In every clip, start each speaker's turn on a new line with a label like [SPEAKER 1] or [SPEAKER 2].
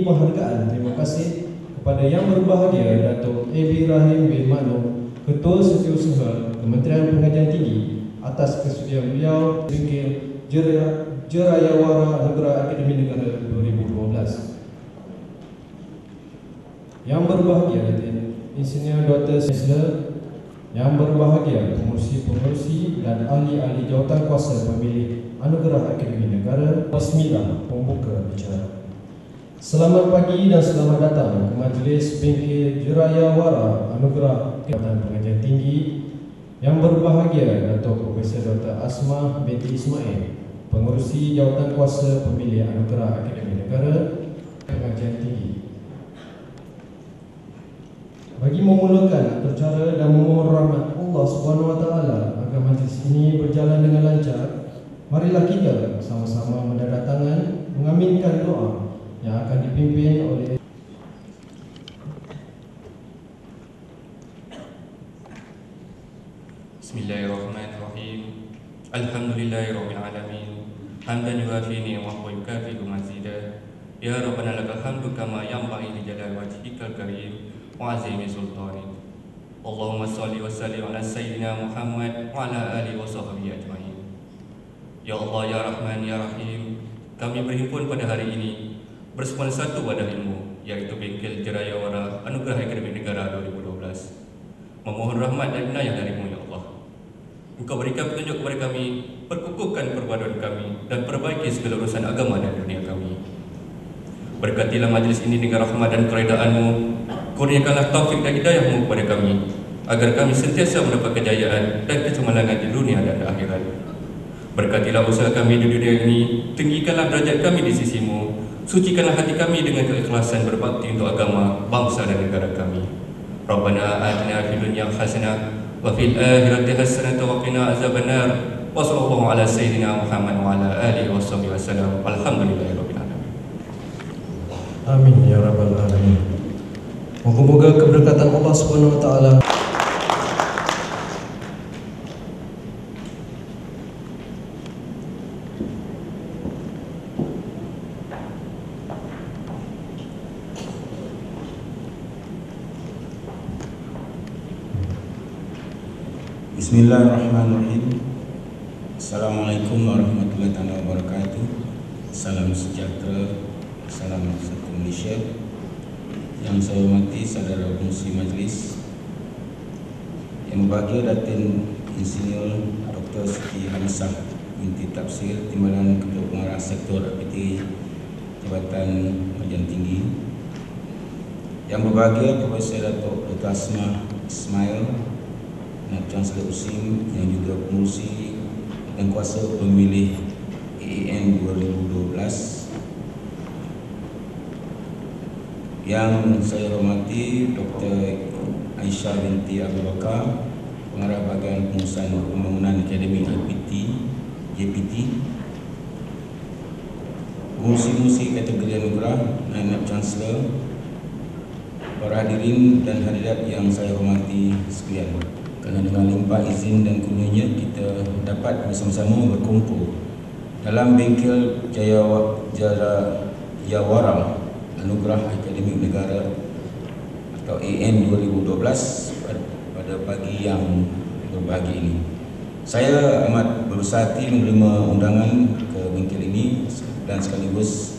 [SPEAKER 1] penghargaan terima kasih kepada Yang Berbahagia Datuk A.B. Rahim bin Mano, Ketua Setiausaha Kementerian Pengajian Tinggi, atas kesudian beliau bingkil Jerayawara Negara Akademi Negara 2012. Yang Berbahagia Datin Insinyur Dr. Sisler, Yang Berbahagia pengurusi dan ahli-ahli jawatan kuasa pemilih Anugerah Akademi Negara. Bismillah, pembuka bicara. Selamat pagi dan selamat datang ke Majlis Bingkil Jerayawara Anugerah Jabatan Pengajian Tinggi. Yang Berbahagia Datuk Profesor Dr. Asmah binti Ismail, pengurusi jawatan kuasa pemilih Anugerah Akademi Negara Pengajian Tinggi. Bagi memulakan acara dan memohon rahmat Allah Subhanahu Wa Taala agar majlis ini berjalan dengan lancar, marilah kita sama-sama menandatangan mengaminkan doa yang akan dipimpin oleh
[SPEAKER 2] Bismillahirrahmanirrahim. Alhamdulillahirabbil alamin. Hamdan yuwafi ni'amahu wa yukafi'u mazidah. Ya Rabbana lakal hamdu kama yanbaghi li jalali wajhikal karim wa azimi sultanik. Allahumma shalli wa sallim ala sayyidina Muhammad wa ala alihi wa sahbihi ajma'in. Ya Allah, ya Rahman, ya Rahim, kami berhimpun pada hari ini bersama satu wadah ilmu, yaitu Bingkil Jerayawara Anugerah Akademi Negara 2012. Memohon rahmat dan inayah darimu, ya Allah. Engkau berikan petunjuk kepada kami, perkukuhkan perpaduan kami, dan perbaiki segala urusan agama dan dunia kami. Berkatilah majlis ini dengan rahmat dan keredaan-Mu. Kurniakanlah taufik dan hidayah-Mu kepada kami, agar kami sentiasa mendapat kejayaan dan kecemerlangan di dunia dan akhirat. Berkatilah usaha kami di dunia ini, tinggikanlah derajat kami di sisi-Mu, sucikanlah hati kami dengan keikhlasan berbakti untuk agama, bangsa dan negara kami. Rabbana atina fid dunya hasanah wa fil akhirati hasanah wa qina azabannar. Wa sallallahu ala sayyidina Muhammad wa ala alihi washabihi wasallam. Alhamdulillahirabbil alamin.
[SPEAKER 1] Amin ya rabbal alamin. Moga-moga keberkatan Allah Subhanahu Wa Taala.
[SPEAKER 3] Bismillahirrahmanirrahim. Assalamualaikum warahmatullahi wabarakatuh. Salam sejahtera, salam satu Malaysia. Yang saya hormati saudara pengurusi majlis, yang berbahagia Datin Insinyur Dr. Siti Hamsah binti Tafsir, Timbalan Ketua Pengarah Sektor APT Jabatan Pengajian Tinggi. Yang berbahagia Profesor Dr. Asmah Ismail, Chancellor USIM, yang juga pengurusi dan kuasa pemilih AAN 2012. Yang saya hormati Dr. Aisyah binti Abu Bakar, Pengarah Bahagian Pengurusan Pembangunan Akademi JPT, pengurusi kategori anugerah, Naib Chancellor, para hadirin dan hadirat yang saya hormati sekalian. Kerana dengan limpah izin dan kurnianya kita dapat bersama-sama berkumpul dalam Bingkil Jerayawara Anugerah Akademik Negara atau AN 2012 pada pagi yang berbahagia ini. Saya amat berbesar hati menerima undangan ke Bingkil ini dan sekaligus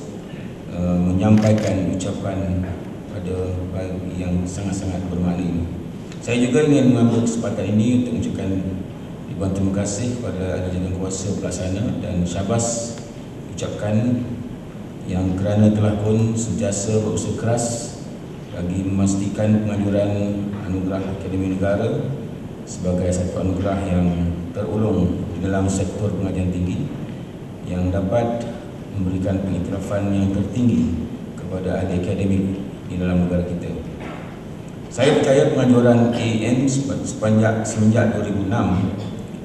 [SPEAKER 3] menyampaikan ucapan pada pagi yang sangat-sangat bermakna ini. Saya juga ingin mengambil kesempatan ini untuk mengucapkan ribuan terima kasih kepada ahli jawatan kuasa pelaksana dan syabas ucapkan yang kerana telah pun sentiasa berusaha keras bagi memastikan penganjuran Anugerah Akademi Negara sebagai satu anugerah yang terulung di dalam sektor pengajian tinggi yang dapat memberikan pengiktirafan yang tertinggi kepada ahli akademik di dalam negara kita. Saya percaya penganjuran AN semenjak 2006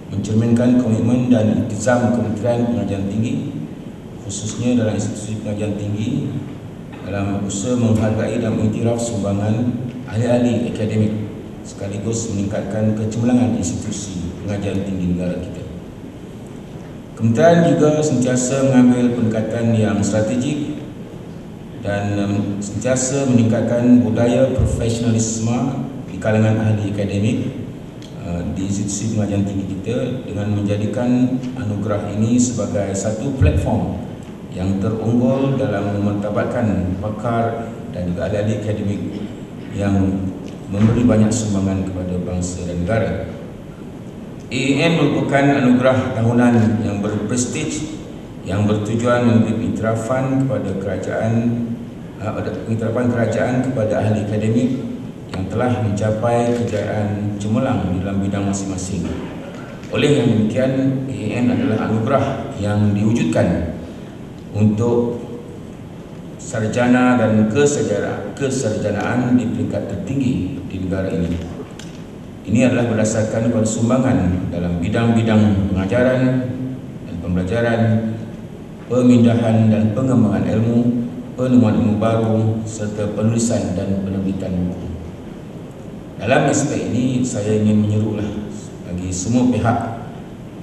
[SPEAKER 3] mencerminkan komitmen dan iltizam Kementerian Pengajian Tinggi, khususnya dalam institusi pengajian tinggi, dalam usaha menghargai dan mengiktiraf sumbangan ahli-ahli akademik sekaligus meningkatkan kecemerlangan institusi pengajian tinggi negara kita. Kementerian juga sentiasa mengambil pendekatan yang strategik dan sentiasa meningkatkan budaya profesionalisme di kalangan ahli akademik di institusi pengajian tinggi kita dengan menjadikan anugerah ini sebagai satu platform yang terunggul dalam memartabatkan pakar dan juga ahli akademik yang memberi banyak sumbangan kepada bangsa dan negara. AAN merupakan anugerah tahunan yang berprestij yang bertujuan memberi iktirafan kepada kerajaan kepada ahli akademik yang telah mencapai kejayaan cemerlang dalam bidang masing-masing. Oleh yang demikian, AAN adalah anugerah yang diwujudkan untuk sarjana dan kesarjanaan di peringkat tertinggi di negara ini. Ini adalah berdasarkan pada sumbangan dalam bidang-bidang pengajaran dan pembelajaran, pemindahan dan pengembangan ilmu, penemuan ilmu baru serta penulisan dan penerbitan buku. Dalam aspek ini saya ingin menyerulah bagi semua pihak,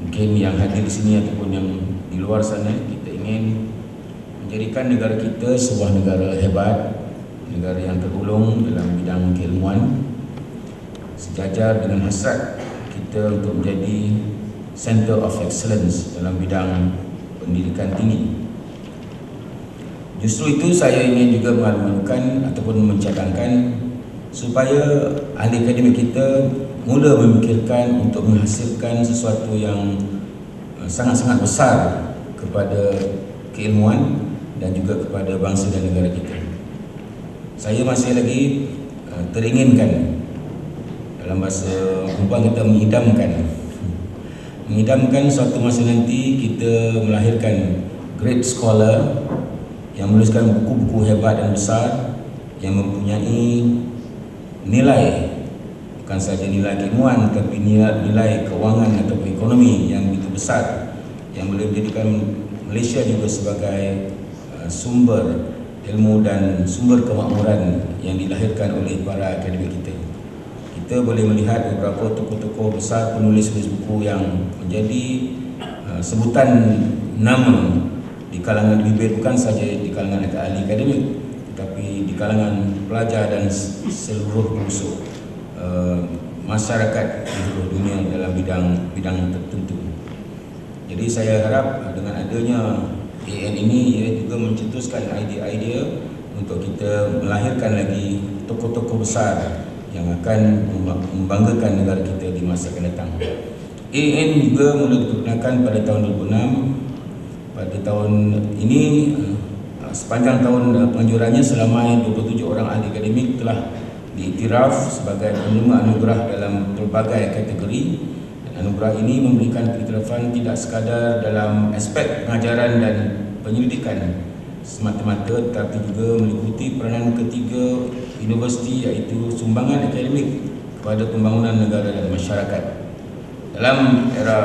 [SPEAKER 3] mungkin yang hadir di sini ataupun yang di luar sana, kita ingin menjadikan negara kita sebuah negara hebat, negara yang tergolong dalam bidang keilmuan, sejajar dengan hasrat kita untuk menjadi Center of Excellence dalam bidang pendidikan tinggi. Justru itu saya ingin juga mengalu-alukan ataupun mencadangkan supaya ahli akademik kita mula memikirkan untuk menghasilkan sesuatu yang sangat-sangat besar kepada keilmuan dan juga kepada bangsa dan negara kita. Saya masih lagi teringinkan, dalam bahasa perempuan kita mengidamkan suatu masa nanti kita melahirkan great scholar yang menuliskan buku-buku hebat dan besar yang mempunyai nilai, bukan saja nilai keilmuan tapi nilai keuangan atau ekonomi yang begitu besar, yang boleh menjadikan Malaysia juga sebagai sumber ilmu dan sumber kemakmuran yang dilahirkan oleh para akademik kita. Kita boleh melihat beberapa tokoh-tokoh besar penulis buku yang menjadi sebutan nama di kalangan bibir, bukan saja di kalangan ahli akademik tetapi di kalangan pelajar dan seluruh pelosok masyarakat di seluruh dunia dalam bidang tertentu. Jadi saya harap dengan adanya AAN ini ia juga mencetuskan idea-idea untuk kita melahirkan lagi tokoh-tokoh besar yang akan membanggakan negara kita di masa akan datang. AAN juga mula diperkenalkan pada tahun 2006. Pada tahun ini, sepanjang tahun penganjurannya, selama 27 orang ahli akademik telah diiktiraf sebagai penerima anugerah dalam pelbagai kategori. Dan anugerah ini memberikan iktirafan tidak sekadar dalam aspek pengajaran dan penyelidikan semata-mata, tetapi juga meliputi peranan ketiga universiti, iaitu sumbangan akademik kepada pembangunan negara dan masyarakat. Dalam era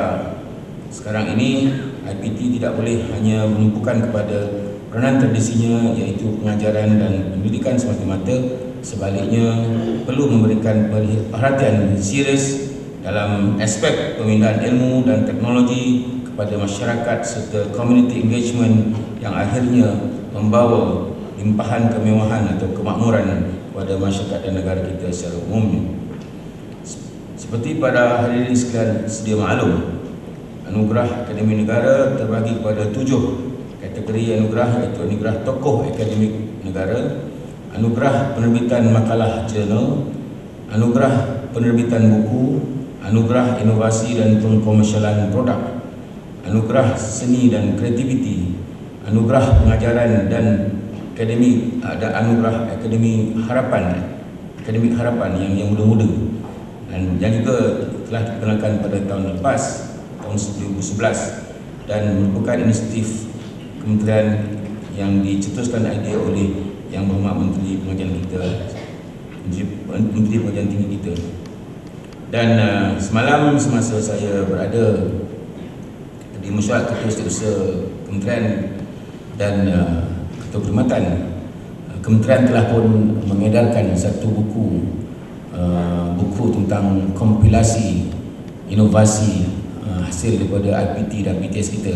[SPEAKER 3] sekarang ini, IPT tidak boleh hanya menumpukan kepada peranan tradisinya, iaitu pengajaran dan pendidikan semata-mata. Sebaliknya, perlu memberikan perhatian serius dalam aspek pemindahan ilmu dan teknologi kepada masyarakat serta community engagement yang akhirnya membawa limpahan kemewahan atau kemakmuran kepada masyarakat dan negara kita secara umumnya. Seperti pada hari ini sekalian sedia maklum, anugerah Akademi Negara terbagi kepada 7 kategori anugerah, iaitu anugerah tokoh akademik negara, anugerah penerbitan makalah jurnal, anugerah penerbitan buku, anugerah inovasi dan pengkomersialan produk, anugerah seni dan kreativiti, anugerah pengajaran dan akademi, ada anugerah akademi harapan, akademik harapan yang muda-muda, dan yang juga telah dikenalkan pada tahun lepas, tahun 2011, dan merupakan inisiatif kementerian yang dicetuskan idea oleh Yang Berhormat Menteri Pengajian kita, Menteri Pengajian Tinggi kita. Dan semalam semasa saya berada di mesyuarat Ketua Setiausaha Kementerian dan Ketua Perkhidmatan, Kementerian telah pun mengedarkan satu buku tentang kompilasi inovasi hasil daripada IPT dan PTS kita.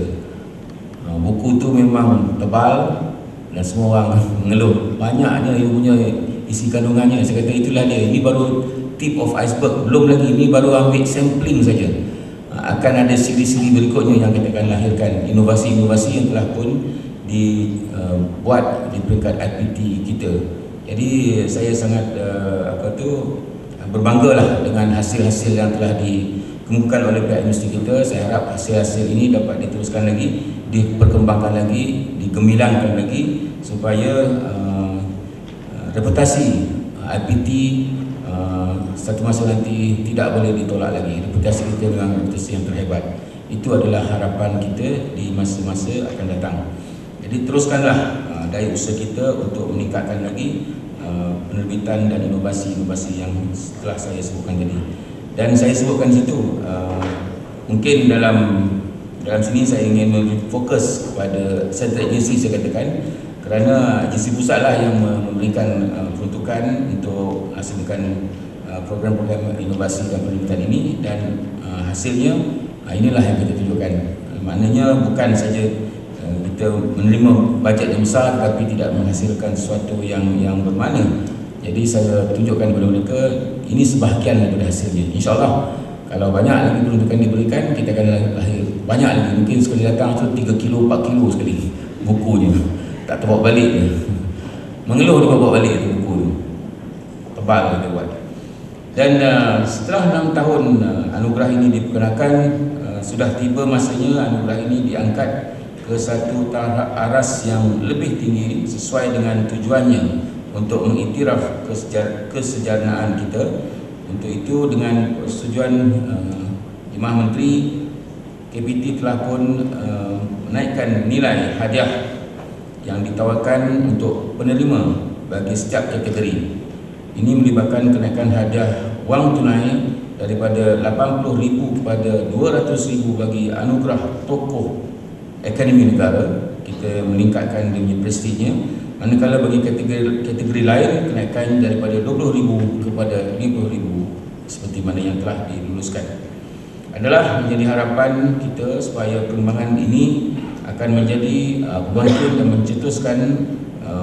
[SPEAKER 3] Buku itu memang tebal dan semua orang mengeluh banyaknya dia punya isi kandungannya. Saya kata itulah dia, ini baru tip of iceberg, belum lagi, ini baru ambil sampling saja. Akan ada siri-siri berikutnya yang kita akan lahirkan, inovasi-inovasi yang telah pun dibuat di peringkat IPT kita. Jadi saya sangat berbanggalah dengan hasil-hasil yang telah dikemukakan oleh pihak industri kita. Saya harap hasil-hasil ini dapat diteruskan lagi, diperkembangkan lagi, digemilangkan lagi, supaya reputasi IPT satu masa nanti tidak boleh ditolak lagi. Reputasi kita memang reputasi yang terhebat. Itu adalah harapan kita di masa-masa akan datang. Jadi teruskanlah daya usaha kita untuk meningkatkan lagi penerbitan dan inovasi-inovasi yang telah saya sebutkan tadi. Dan saya sebutkan situ, mungkin dalam sini saya ingin fokus kepada central agency, saya katakan, kerana agensi pusat lah yang memberikan peruntukan untuk hasilkan program-program inovasi dan penerbitan ini, dan hasilnya inilah yang kita tunjukkan. Maknanya bukan saja kita menerima bajet yang besar tetapi tidak menghasilkan sesuatu yang bermakna. Jadi saya tunjukkan kepada mereka ini sebahagian daripada hasilnya. InsyaAllah kalau banyak lagi peruntukan diberikan, kita akan lahir banyak lagi. Mungkin sekali datang tu 3 kilo, 4 kilo sekali bukunya, tak terbawa balik dia. Mengeluh dia bawa balik tu buku tu, tebal kita buat. Dan setelah 6 tahun anugerah ini diperkenalkan, sudah tiba masanya anugerah ini diangkat ke satu taraf aras yang lebih tinggi sesuai dengan tujuannya untuk mengiktiraf kesejahternaan kita. Untuk itu, dengan persetujuan Jemaah Menteri, KPT telah pun menaikkan nilai hadiah yang ditawarkan untuk penerima bagi setiap kategori. Ini melibatkan kenaikan hadiah wang tunai daripada 80,000 kepada 200,000 bagi anugerah tokoh akademi negara. Kita meningkatkan dia punya prestisnya. Manakala bagi kategori lain, kenaikan daripada 20,000 kepada 50,000 seperti mana yang telah diluluskan. Adalah menjadi harapan kita supaya perkembangan ini akan menjadi pembangkit dan mencetuskan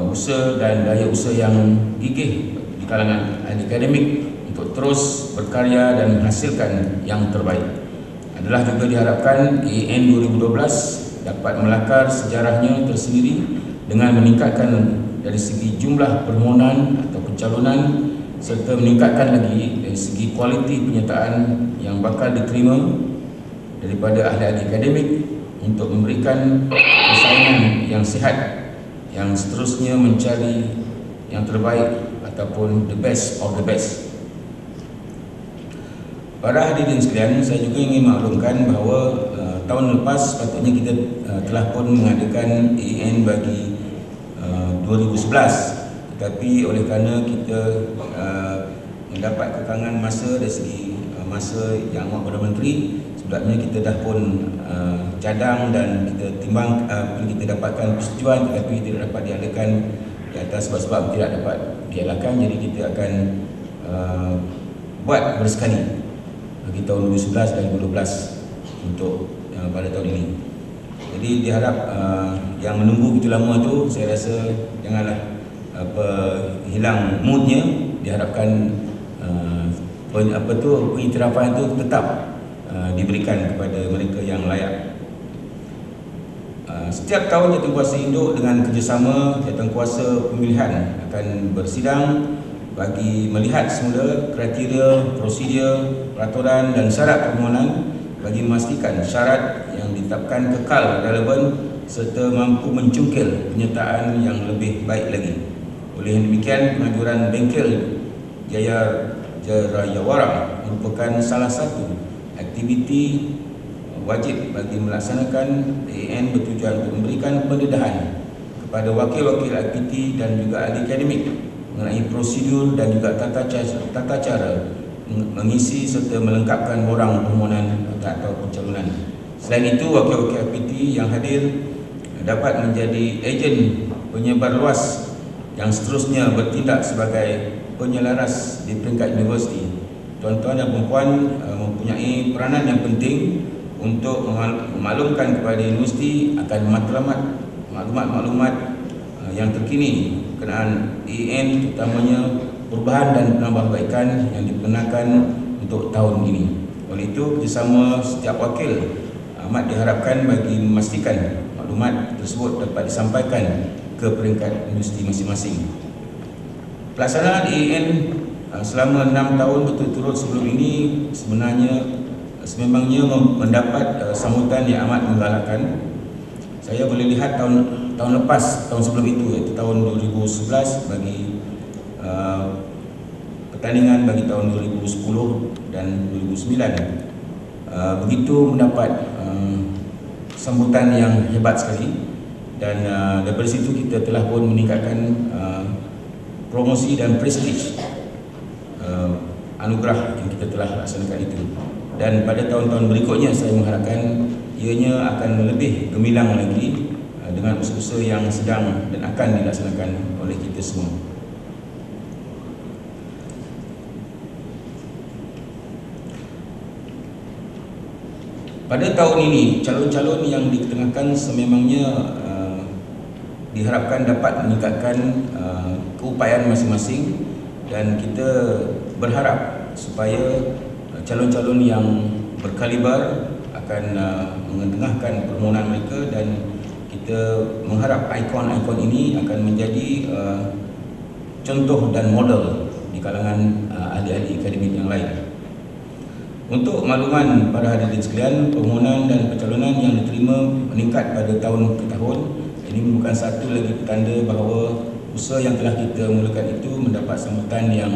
[SPEAKER 3] usaha dan daya usaha yang gigih di kalangan ahli akademik untuk terus berkarya dan menghasilkan yang terbaik. Adalah juga diharapkan AN 2012 dapat melakar sejarahnya tersendiri dengan meningkatkan dari segi jumlah permohonan atau pencalonan, serta meningkatkan lagi dari segi kualiti penyertaan yang bakal diterima daripada ahli-ahli akademik untuk memberikan persaingan yang sihat, yang seterusnya mencari yang terbaik ataupun the best of the best. Para hadirin sekalian, saya juga ingin maklumkan bahawa tahun lepas sepatutnya kita telah pun mengadakan AN bagi 2011, tetapi oleh kerana kita mendapat kekangan masa dari segi masa yang amat Perdana Menteri, sebabnya kita dah pun cadang dan kita timbang, kita dapatkan persetujuan tetapi tidak dapat diadakan di atas sebab-sebab tidak dapat diadakan. Jadi kita akan buat bersekali bagi tahun 2011 dan 2012 untuk pada tahun ini. Jadi diharap yang menunggu begitu lama tu, saya rasa janganlah hilang moodnya. Diharapkan pengiktirafan itu tetap diberikan kepada mereka yang layak. Setiap tahun Jawatankuasa Induk dengan kerjasama Jawatankuasa Pemilihan akan bersidang bagi melihat semula kriteria, prosedur, peraturan dan syarat permohonan bagi memastikan syarat yang ditetapkan kekal relevan serta mampu mencungkil penyertaan yang lebih baik lagi. Oleh demikian, pengajuran bengkel Jayawara merupakan salah satu aktiviti wajib bagi melaksanakan AN bertujuan untuk memberikan pendedahan kepada wakil-wakil aktiviti dan juga ahli akademik mengenai prosedur dan juga tata cara mengisi serta melengkapkan borang permohonan atau pencalonan. Selain itu, wakil-wakil aktiviti yang hadir dapat menjadi ejen penyebar luas yang seterusnya bertindak sebagai penyelaras di peringkat universiti. Tuan-tuan dan puan-puan mempunyai peranan yang penting untuk memaklumkan kepada universiti akan maklumat-maklumat yang terkini berkenaan EN, terutamanya perubahan dan penambahbaikan yang diperkenalkan untuk tahun ini. Oleh itu, kerjasama setiap wakil amat diharapkan bagi memastikan maklumat tersebut dapat disampaikan ke peringkat universiti masing-masing. Pelaksanaan EN selama 6 tahun berturut-turut sebelum ini sememangnya mendapat sambutan yang amat menggalakkan. Saya boleh lihat tahun lepas, tahun sebelum itu, iaitu tahun 2011 bagi pertandingan bagi tahun 2010 dan 2009 begitu mendapat sambutan yang hebat sekali, dan daripada situ kita telah pun meningkatkan promosi dan prestij anugerah yang kita telah laksanakan itu. Dan pada tahun-tahun berikutnya saya mengharapkan ianya akan lebih gemilang lagi dengan usaha-usaha yang sedang dan akan dilaksanakan oleh kita semua. Pada tahun ini, calon-calon yang diketengahkan sememangnya diharapkan dapat meningkatkan keupayaan masing-masing, dan kita berharap supaya calon-calon yang berkaliber akan mengetengahkan permohonan mereka, dan kita mengharap ikon-ikon ini akan menjadi contoh dan model di kalangan ahli-ahli akademik yang lain. Untuk makluman para hadirin sekalian, permohonan dan pencalonan yang diterima meningkat pada tahun ke tahun. Ini merupakan satu lagi petanda bahawa usaha yang telah kita mulakan itu mendapat sambutan yang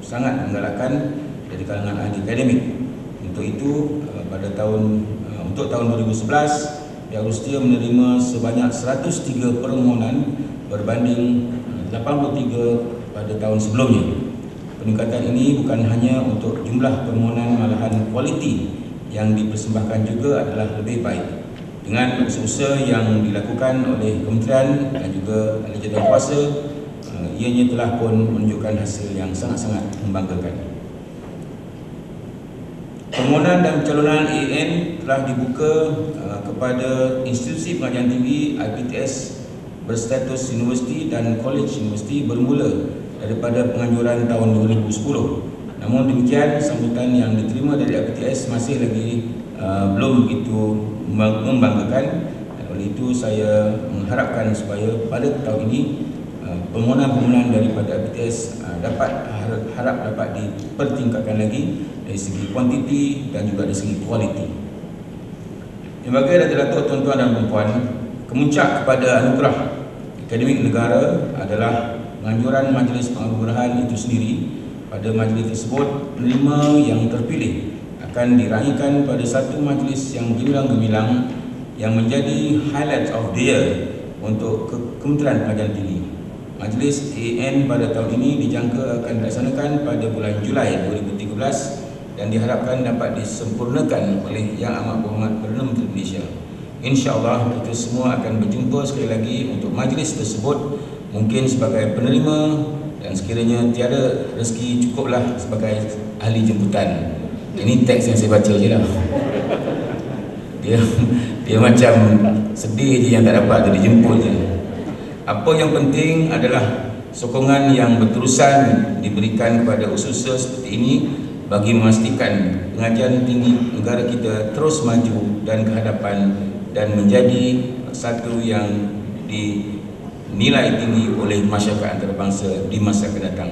[SPEAKER 3] sangat menggalakkan dari kalangan ahli akademik. Untuk itu, untuk tahun 2011, Pihak Rustia menerima sebanyak 103 permohonan berbanding 83 pada tahun sebelumnya. Peningkatan ini bukan hanya untuk jumlah permohonan, malahan kualiti yang dipersembahkan juga adalah lebih baik. Dengan usaha yang dilakukan oleh kementerian dan juga ahli jawatankuasa, ianya telah pun menunjukkan hasil yang sangat-sangat membanggakan. Permohonan dan pencalonan EN telah dibuka kepada institusi pengajian tinggi IPTS berstatus universiti dan kolej universiti bermula daripada penganjuran tahun 2010. Namun demikian, sambutan yang diterima dari IPTS masih lagi belum begitu membanggakan. Dan oleh itu saya mengharapkan supaya pada tahun ini permohonan-permohonan daripada IPTS dapat dipertingkatkan lagi dari segi kuantiti dan juga dari segi kualiti. Sebagai Datuk tuan-tuan dan puan-puan, kemuncak kepada anugerah akademik negara adalah penganjuran majlis penganugerahan itu sendiri. Pada majlis tersebut, penerima yang terpilih akan diraihkan pada satu majlis yang gemilang-gemilang yang menjadi highlight of the year untuk Kementerian Pengajian Tinggi. Majlis EN pada tahun ini dijangka akan dilaksanakan pada bulan Julai 2013 dan diharapkan dapat disempurnakan oleh Yang Amat Berhormat Perdana Menteri Malaysia. InsyaAllah kita semua akan berjumpa sekali lagi untuk majlis tersebut, mungkin sebagai penerima, dan sekiranya tiada rezeki cukuplah sebagai ahli jemputan. Ini teks yang saya baca je lah. Dia macam sedih je yang tak dapat, dia dijemput je. Apa yang penting adalah sokongan yang berterusan diberikan kepada usaha seperti ini bagi memastikan pengajian tinggi negara kita terus maju dan ke hadapan dan menjadi satu yang dinilai tinggi oleh masyarakat antarabangsa di masa akan datang.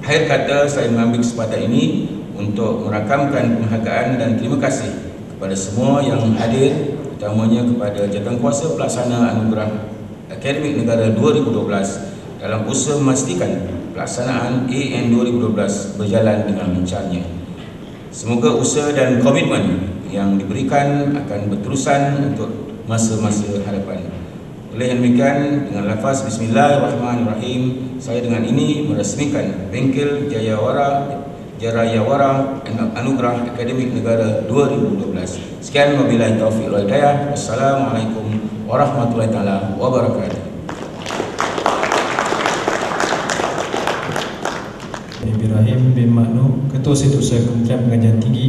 [SPEAKER 3] Akhir kata, saya mengambil kesempatan ini untuk merakamkan penghargaan dan terima kasih kepada semua yang hadir, utamanya kepada Jawatankuasa Pelaksana Anugerah Akademik Negara 2012 dalam usaha memastikan pelaksanaan AN 2012 berjalan dengan lancarnya. Semoga usaha dan komitmen yang diberikan akan berterusan untuk masa-masa hadapan. Oleh yang demikian, dengan lafaz Bismillahirrahmanirrahim, saya dengan ini meresmikan Bengkel Jarayawara Anugerah Akademik Negara 2012. Sekian, wabillahi taufiq wal hidayah. Wassalamualaikum warahmatullahi taala wabarakatuh.
[SPEAKER 1] Ibrahim bin Maknu, Ketua Setiausaha Kementerian Pengajian Tinggi,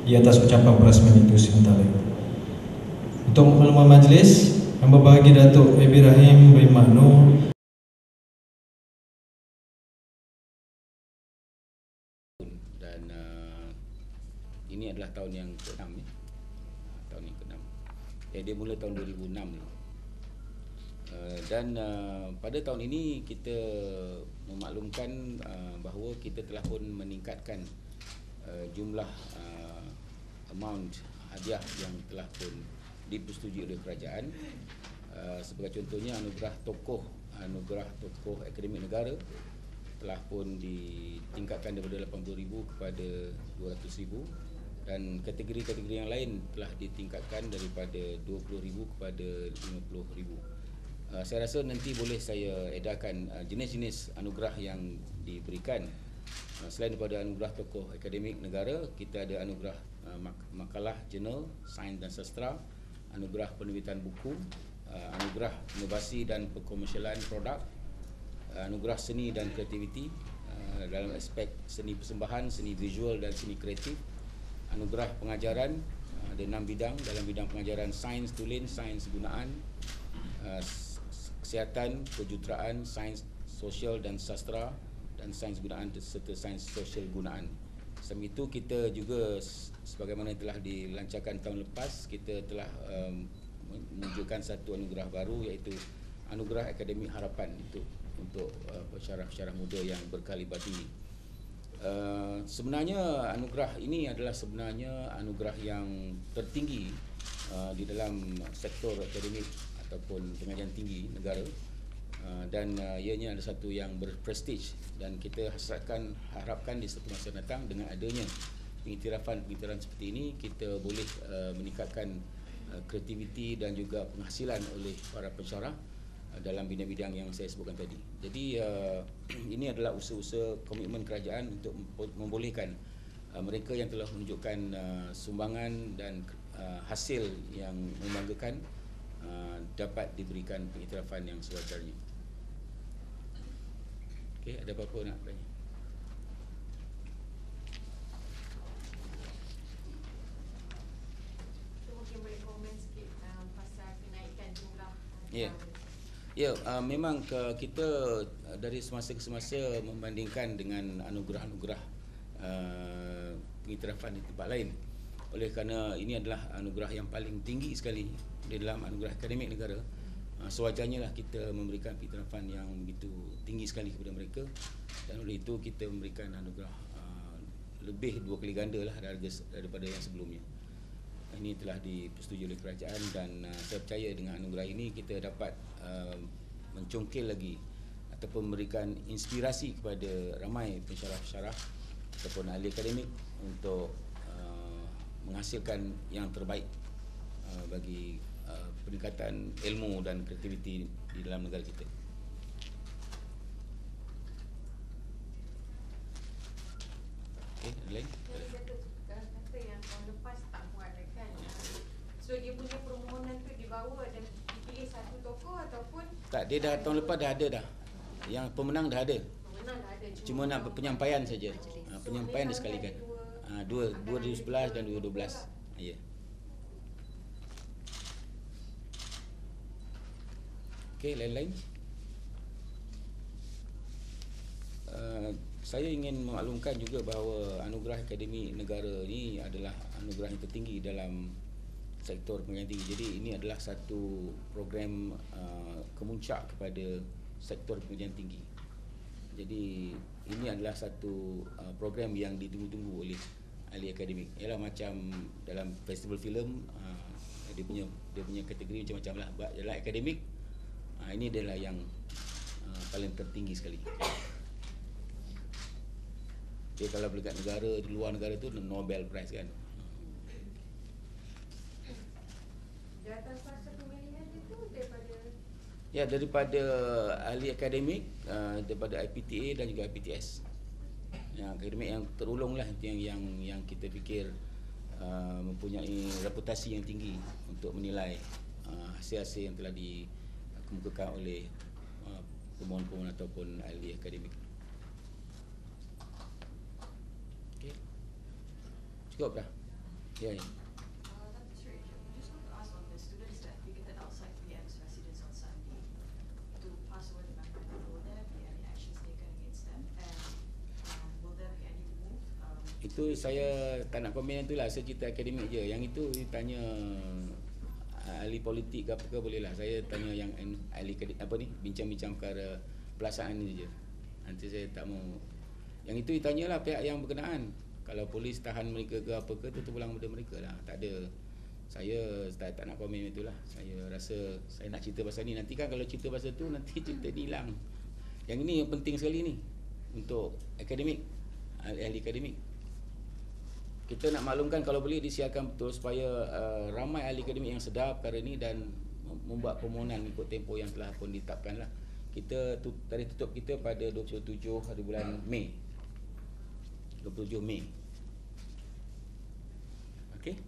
[SPEAKER 1] di atas ucapan perasmian itu sebentar lagi. Untuk makluman majlis, Yang berbahagia Datuk Ibrahim bin Mahno.
[SPEAKER 3] Dan ini adalah tahun yang ke-6 ya. Tahun yang ke-6. Dia mula tahun 2006 ni. Dan pada tahun ini kita memaklumkan bahawa kita telah pun meningkatkan jumlah amount hadiah yang telah pun dipersetujui oleh kerajaan. Sebagai contohnya anugerah tokoh akademik negara telah pun ditingkatkan daripada 80,000 kepada 200,000, dan kategori-kategori yang lain telah ditingkatkan daripada 20,000 kepada 50,000. Saya rasa nanti boleh saya edarkan jenis-jenis anugerah yang diberikan. Selain daripada anugerah tokoh akademik negara, kita ada anugerah makalah jurnal sains dan sastra, anugerah penerbitan buku, anugerah inovasi dan perkomersialan produk, anugerah seni dan kreativiti dalam aspek seni persembahan, seni visual dan seni kreatif, anugerah pengajaran, ada 6 bidang. Dalam bidang pengajaran sains tulen, sains gunaan, kesihatan, kejuruteraan, sains sosial dan sastra, dan sains gunaan serta sains sosial gunaan. Selain itu, kita juga sebagaimana telah dilancarkan tahun lepas, kita telah menunjukkan satu anugerah baru, iaitu anugerah akademik harapan untuk pensyarah-pensyarah muda yang berkaliber tinggi. Sebenarnya anugerah ini adalah sebenarnya anugerah yang tertinggi di dalam sektor akademik ataupun pengajian tinggi negara, dan ianya ada satu yang berprestij, dan kita harapkan di satu masa datang dengan adanya pengiktirafan seperti ini, kita boleh meningkatkan kreativiti dan juga penghasilan oleh para pensyarah dalam bidang-bidang yang saya sebutkan tadi. Jadi ini adalah usaha-usaha komitmen kerajaan untuk membolehkan mereka yang telah menunjukkan sumbangan dan hasil yang membanggakan dapat diberikan pengiktirafan yang sewajarnya. Okey, ada apa-apa nak tanya?
[SPEAKER 4] Mungkin boleh komen sikit pasal kenaikan jumlah.
[SPEAKER 3] Ya, memang kita dari semasa ke semasa membandingkan dengan anugerah-anugerah pengiktirafan di tempat lain. Oleh kerana ini adalah anugerah yang paling tinggi sekali di dalam anugerah akademik negara, sewajarnya lah kita memberikan pengiktirafan yang begitu tinggi sekali kepada mereka, dan oleh itu kita memberikan anugerah lebih 2 kali ganda lah daripada yang sebelumnya. Ini telah dipersetujui oleh kerajaan, dan saya percaya dengan anugerah ini kita dapat mencongkil lagi ataupun memberikan inspirasi kepada ramai pensyarah-pensyarah ataupun ahli akademik untuk menghasilkan yang terbaik bagi peningkatan ilmu dan kreativiti di dalam negara kita. Okey, ada lain?
[SPEAKER 4] Kata yang tahun lepas tak buat kan. So dia punya permohonan tu dibawa dan dipilih satu tokoh ataupun
[SPEAKER 3] Tak, dia dah tahun lepas dah ada dah. Yang pemenang dah ada.
[SPEAKER 4] pemenang dah ada.
[SPEAKER 3] Cuma nak penyampaian saja. Penyampaian dia sekalikan. 2011 dan 2012. Ya. Okey, lain-lain. Saya ingin memaklumkan juga bahawa anugerah akademik negara ini adalah anugerah yang tertinggi dalam sektor pendidikan tinggi. Jadi ini adalah satu program kemuncak kepada sektor pendidikan tinggi. Jadi ini adalah satu program yang ditunggu-tunggu oleh ahli akademik. Ialah macam dalam festival filem, dia punya kategori macam-macam lah. Dalam akademik, ini adalah yang paling tertinggi sekali. Dia kalau dekat negara, di luar negara tu Nobel Prize kan.
[SPEAKER 4] Jawatan kuasa pemilihan itu
[SPEAKER 3] daripada ahli akademik, daripada IPTA dan juga IPTS. Yang akademik yang terulung lah, yang kita fikir mempunyai reputasi yang tinggi untuk menilai hasil-hasil yang telah dikemukakan oleh pemohon-pemohon ataupun ahli akademik. Okey, cukup dah? Ya.
[SPEAKER 5] That's right. I just want to ask on the students that we get outside the
[SPEAKER 3] Itu saya tak nak komen itulah, saya cerita akademik je. Yang itu tanya ahli politik ke apa ke boleh lah. Saya tanya yang ahli apa ni, bincang-bincang perkara pelaksanaan ni je. Nanti saya tak mau. Yang itu ditanyalah pihak yang berkenaan. Kalau polis tahan mereka ke apa ke, tu terpulang pada mereka lah. Tak ada. Saya tak nak komen itulah. Saya rasa saya nak cerita pasal ni. Nanti kan kalau cerita pasal tu, nanti cerita ni hilang. Yang ini yang penting sekali ni untuk akademik, ahli akademik. Kita nak maklumkan kalau boleh disiarkan betul supaya ramai ahli akademik yang sedar perkara ni dan membuat permohonan ikut tempoh yang telah pun ditetapkan lah. Kita tarikh tutup kita pada 27 hari bulan Mei. 27 Mei. Okey.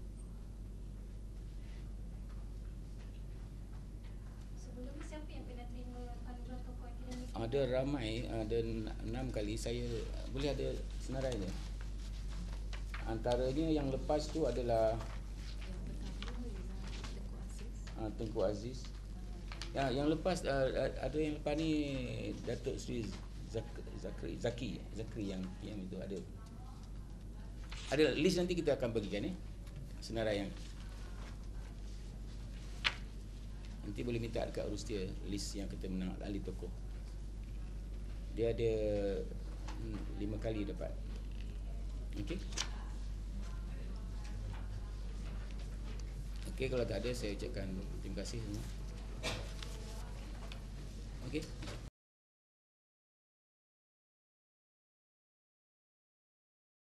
[SPEAKER 5] Sebelum ni siapa yang pernah terima anugerah tokoh akademik?
[SPEAKER 3] Ada ramai, ada 6 kali. Saya boleh ada senarai dia. Antaranya yang lepas tu adalah Tengku Aziz. Yang lepas ada yang lepas ni Datuk Seri Zaki yang itu ada. Ada list nanti kita akan bagikan senarai yang nanti boleh minta dekat Rustia list yang kita menang ahli tokoh. Dia ada 5 kali dapat. Okey. Okey, kalau tak ada saya ucapkan terima kasih semua. Okey.